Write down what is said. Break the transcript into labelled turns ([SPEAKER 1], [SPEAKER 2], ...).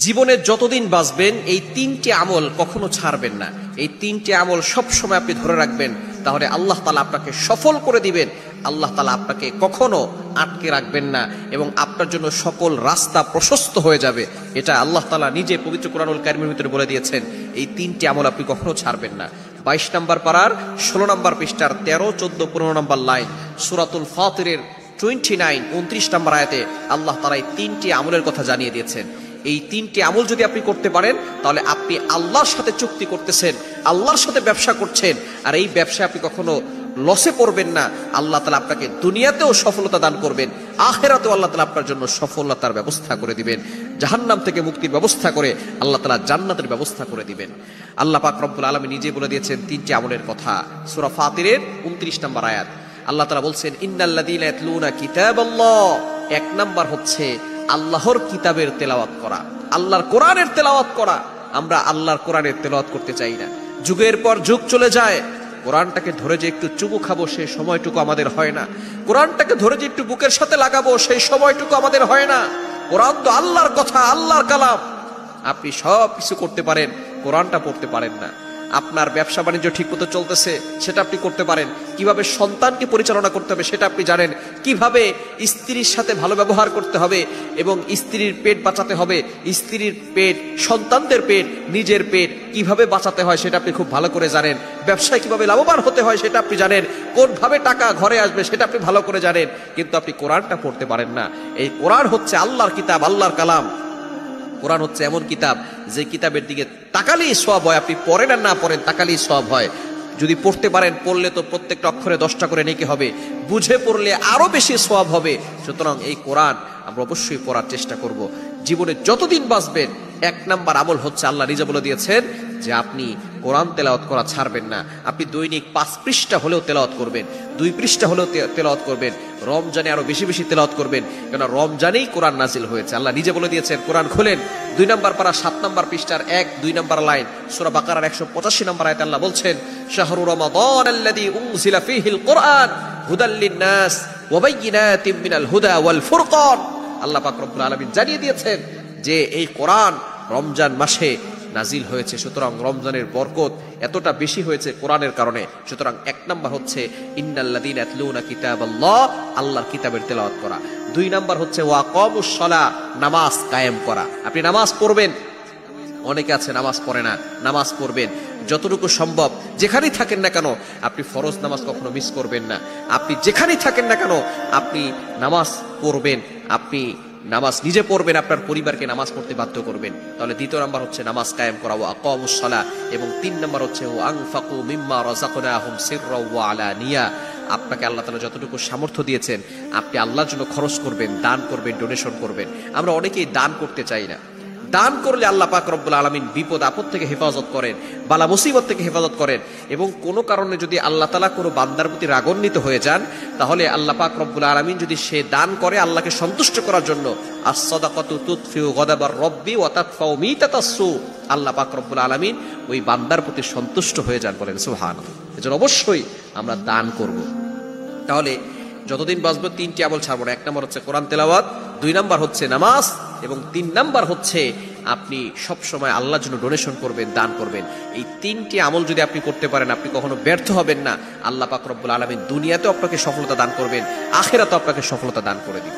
[SPEAKER 1] জীবনে যতদিন বাঁচবেন এই তিনটি আমল কখনো ছাড়বেন না। এই তিনটি আমল সব সময় আপনি ধরে রাখবেন, তাহলে আল্লাহ তাআলা আপনাকে সফল করে দিবেন। আল্লাহ তাআলা আপনাকে কখনো আটকে রাখবেন না এবং আপনার জন্য সকল রাস্তা প্রশস্ত হয়ে যাবে। এটা আল্লাহ তাআলা নিজে পবিত্র কোরআনুল কারীমের ভিতরে বলে দিয়েছেন। এই তিনটি আমল আপনি কখনো ছাড়বেন না। 22 নম্বর পারার 16 নম্বর পৃষ্ঠার 13, 14, 15 নম্বর লাইন সূরাতুল ফাতিরের 29, 29 নম্বর আয়াতে আল্লাহ তাআলা এই তিনটি আমলের কথা জানিয়ে দিয়েছেন। এই তিনটি আমল যদি আপনি করতে পারেন, তাহলে আপনি আল্লাহর সাথে চুক্তি করতেছেন, আল্লাহর সাথে ব্যবসা করছেন। আর এই ব্যবসায় আপনি কখনো লসে পড়বেন না। আল্লাহ তাআলা আপনাকে দুনিয়াতেও সফলতা দান করবেন, আখিরাতেও আল্লাহ তাআলা আপনার জন্য সফলতার ব্যবস্থা করে দিবেন। জাহান্নাম থেকে মুক্তির ব্যবস্থা করে আল্লাহ তাআলা জান্নাতের ব্যবস্থা করে দিবেন। আল্লাহ পাক রব্বুল আলামিন নিজে বলে দিয়েছেন তিনটি আমলের কথা। সূরা ফাতিরের 29 নম্বর আয়াত আল্লাহ তাআলা বলছেন, ইন্নাল্লাযীনা ইয়াতলুনা কিতাবাল্লাহ। 1 নাম্বার হচ্ছে আল্লাহর কিতাবের তেলাওয়াত করা, আল্লাহর কোরআনের তেলাওয়াত করা। আমরা আল্লাহর কোরআনের তেলাওয়াত করতে চাই না। যুগের পর যুগ চলে যায়, কোরআনটাকে ধরে যে একটু চুমু খাবো সেই সময়টুকু আমাদের হয় না। কোরআনটাকে ধরে যে একটু বুকের সাথে লাগাবো সেই সময়টুকু আমাদের হয় না। কোরআন তো আল্লাহর কথা, আল্লাহর কালাম। আপনি সব কিছু করতে পারেন, কোরআনটা পড়তে পারেন না। আপনার ব্যবসা বাণিজ্য ঠিক মতো চলতেছে সেটা আপনি করতে পারেন, কিভাবে সন্তানকে পরিচালনা করতে হবে সেটা আপনি জানেন, কিভাবে স্ত্রীর সাথে ভালো ব্যবহার করতে হবে এবং স্ত্রীর পেট বাঁচাতে হবে, স্ত্রীর পেট, সন্তানদের পেট, নিজের পেট কিভাবে বাঁচাতে হয় সেটা আপনি খুব ভালো করে জানেন। ব্যবসায় কিভাবে লাভবান হতে হয় সেটা আপনি জানেন, কোনভাবে টাকা ঘরে আসবে সেটা আপনি ভালো করে জানেন, কিন্তু আপনি কোরআনটা পড়তে পারেন না। এই কোরআন হচ্ছে আল্লাহর কিতাব, আল্লাহর কালাম। কোরআন হচ্ছে এমন কিতাব যে কিতাবের দিকে তাকালেই সওয়াব হয়। আপনি পড়েন আর না পড়েন, তাকালেই সওয়াব হয়। যদি পড়তে পারেন, পড়লে তো প্রত্যেকটা অক্ষরে 10টা করে নেকি হবে, বুঝে পড়লে আরো বেশি সওয়াব হবে। সুতরাং এই কোরআন আমরা অবশ্যই পড়ার চেষ্টা করব। জীবনে যতদিন বাঁচবেন 1 নাম্বার আমল হচ্ছে, আল্লাহ নিজে বলে দিয়েছেন যে আপনি কোরআন তেলাওয়াত করা ছাড়বেন না। আপনি দৈনিক 5 পৃষ্ঠা হলেও তেলাওয়াত করবেন, 2 পৃষ্ঠা হলেও তেলাওয়াত করবেন। রমজানে আরো বেশি বেশি তেলাওয়াত করবেন, কেন রমজানেই কোরআন নাজিল হয়েছে। আল্লাহ নিজে বলে দিয়েছেন, কোরআন খোলেন 2 নম্বর পারা 7 নম্বর পৃষ্ঠার 1, 2 নম্বর লাইন সূরা বাকারার 185 নম্বর আয়াতে আল্লাহ বলছেন, শাহরু রমাদান আল্লাযী উনজিলা ফীহিল কুরআন হুদাল লিন-নাস ওয়া বাইয়িনাতিম মিনাল হুদা ওয়াল ফুরকান। আল্লাহ পাক রব্বুল আলামিন জানিয়ে দিয়েছেন যে এই কোরআন রমজান মাসে নাজিল হয়েছে। সুতরাং রমজানের বরকত এতটা বেশি হয়েছে কোরআনের কারণে। সুতরাং 1 নাম্বার হচ্ছে ইন্নাল্লাযীনা ইয়াতলুনা কিতাবাল্লাহ, আল্লাহর কিতাবের তেলাওয়াত করা। 2 নাম্বার হচ্ছে ওয়াকামুস সালাহ, নামাজ কায়েম করা। আপনি নামাজ পড়বেন, অনেকে আছে নামাজ পড়ে না, নামাজ পড়বেন যতটুকু সম্ভব। যেখানেই থাকেন না কেন আপনি ফরজ নামাজ কখনো মিস করবেন না। আপনি যেখানেই থাকেন না কেন আপনি নামাজ পড়বেন। আপনি নামাজ নিজে পড়বেন, আপনার পরিবারকে নামাজ পড়তে বাধ্য করবেন। তাহলে 2 নাম্বার হচ্ছে নামাজ কায়েম করা, ওয়া আকামুস সালাহ। এবং 3 নাম্বার হচ্ছে ওয়া আনফাকু মিম্মা রাযাকনাহুম সিররা ওয়া আলানিয়া। আপনাকে আল্লাহ তাআলা যতটুকু সামর্থ্য দিয়েছেন আপনি আল্লাহর জন্য খরচ করবেন, দান করবেন, ডোনেশন করবেন। আমরা অনেকেই দান করতে চাই না। দান করলে আল্লাহ পাক রব্বুল আলামিন বিপদ আপদ থেকে হেফাজত করেন, বালা মুসিবত থেকে হেফাজত করেন। এবং কোনো কারণে যদি আল্লাহ তাআলা কোনো বান্দার প্রতি রাগান্বিত হয়ে যান, তাহলে আল্লাহ পাক রব্বুল আলামিন যদি সে দান করে আল্লাহকে সন্তুষ্ট করার জন্য, আস-সাদাকাতু তুতফিউ গাদাবার রব্বি ওয়া তাদফাউ মিতাতাসসু, আল্লাহ পাক রব্বুল আলামিন ওই বান্দার প্রতি সন্তুষ্ট হয়ে যান। বলেন সুবহানাল্লাহ। এজন্য অবশ্যই আমরা দান করব। তাহলে যতদিন বাঁচবো 3টি আমল ছাড়বো না। 1 নাম্বার হচ্ছে কোরআন তেলাওয়াত, 2 নাম্বার হচ্ছে নামাজ এবং 3 নাম্বার হচ্ছে আপনি সব সময় আল্লাহর জন্য ডোনেশন করবেন, দান করবেন। এই 3টি আমল যদি আপনি করতে পারেন আপনি কখনো ব্যর্থ হবেন না। আল্লাহ পাক রব্বুল আলামিন দুনিয়াতেও আপনাকে সফলতা দান করবেন, আখিরাতেও আপনাকে সফলতা দান করে দিবেন।